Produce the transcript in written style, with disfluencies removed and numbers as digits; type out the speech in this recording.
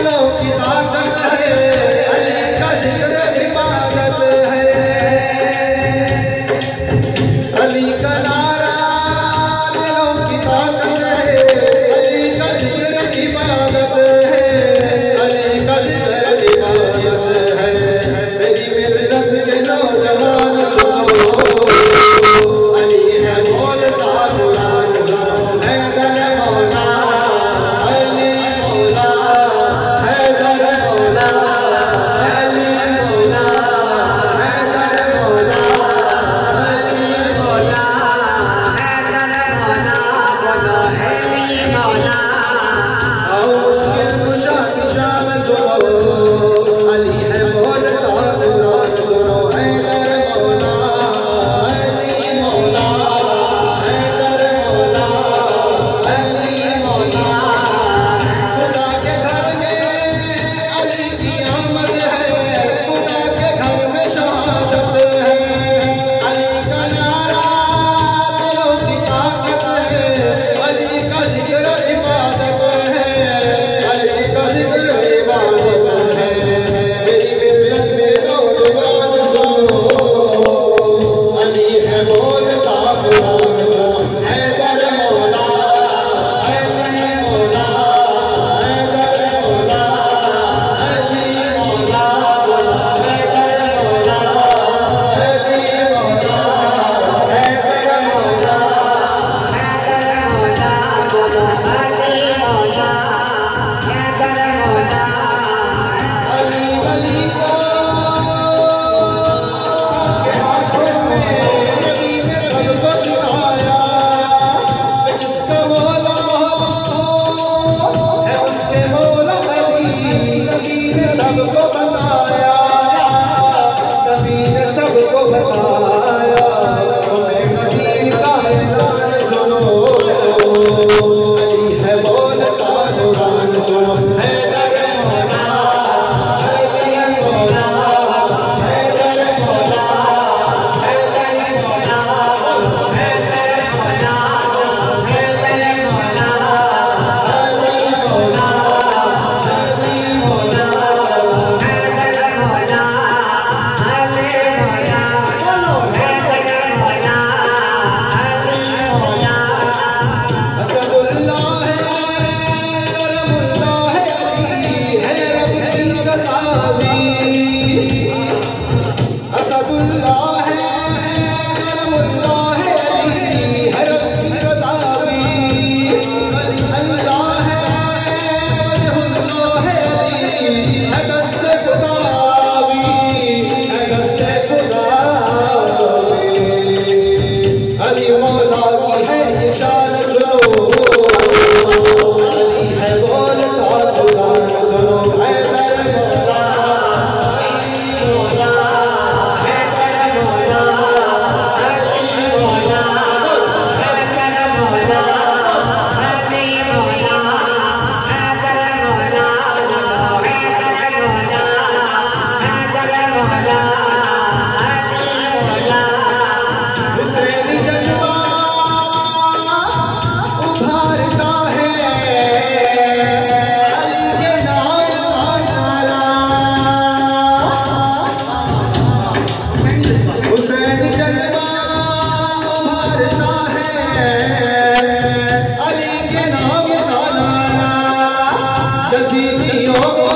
दिलों की ताकत है, अली का जिक्र इबादत है, अली का नारा दिलों की ताकत है, अली का जिक्र इबादत है, अली का जिक्र इबादत है। मेरी मिल्लत के नौजवान सुनो, अली है बोलता कुरान सुनो, हैदर मौला अली मौला, हैदर मौला अली मौला, हैदर मौला अली मौला, हैदर मौला बोलो अली मौला। आओ शान शान सुनो, अली है बोलता कुरान सुनो, हैदर मौला अली मौला, हैदर मौला अली मौला। खुदा के घर में अली की आमद है, खुदा के घर में शहादत है, अली का नारा दिलों की ताकत है, अली का जिक्र इबादत है, अली का जिक्र इबादत है। मेरी मिल्लत में नौजवान सुनो, अली है बोलता कुरान सुनो, हैदर मौला अली मौला, हैदर मौला अली मौला, हैदर मौला अली मौला, हैदर मौला, हैदर मौला बोलो अली मौला, हैदर मौला। अली वली को के हाथों में नबी ने सबको दिखाया, जिसका मौला है उसके मौला अली, नबी ने सबको बताया, नबी ने सबको बताया। तुम्हें कबीर का ऐलान सुनो, अली है बोलता कुरान सुनो, हैदर मौला अली मौला, हैदर मौला, हैदर मौला, हैदर मौला, हैदर मौला, हैदर मौला अली मौला, हैदर मौला अली मौला, बोलो हैदर मौला अली मौला। असदुल्लाह है करमुल्लाह है, अली है रब की रज़ा भी, असदुल्लाह है करमुल्लाह है, अली है रब की रज़ा भी, अली अल्लाह है वजहुल्लाह है, अली है दस्ते खुदा भी, है दस्ते खुदा भी। अली मौला की है ये शान सुनो, अली है बोलता कुरान सुनो, हैदर मौला अली मौला, हैदर मौला अली मौला, हैदर मौला अली मौला, हैदर मौला, हैदर मौला, हैदर मौला अली मौला। हुसैनी जज्बा उभारता है, अली के नाम का नारा, हुसैनी जज्बा उभारता है, अली के नाम का नारा। यजीदियों को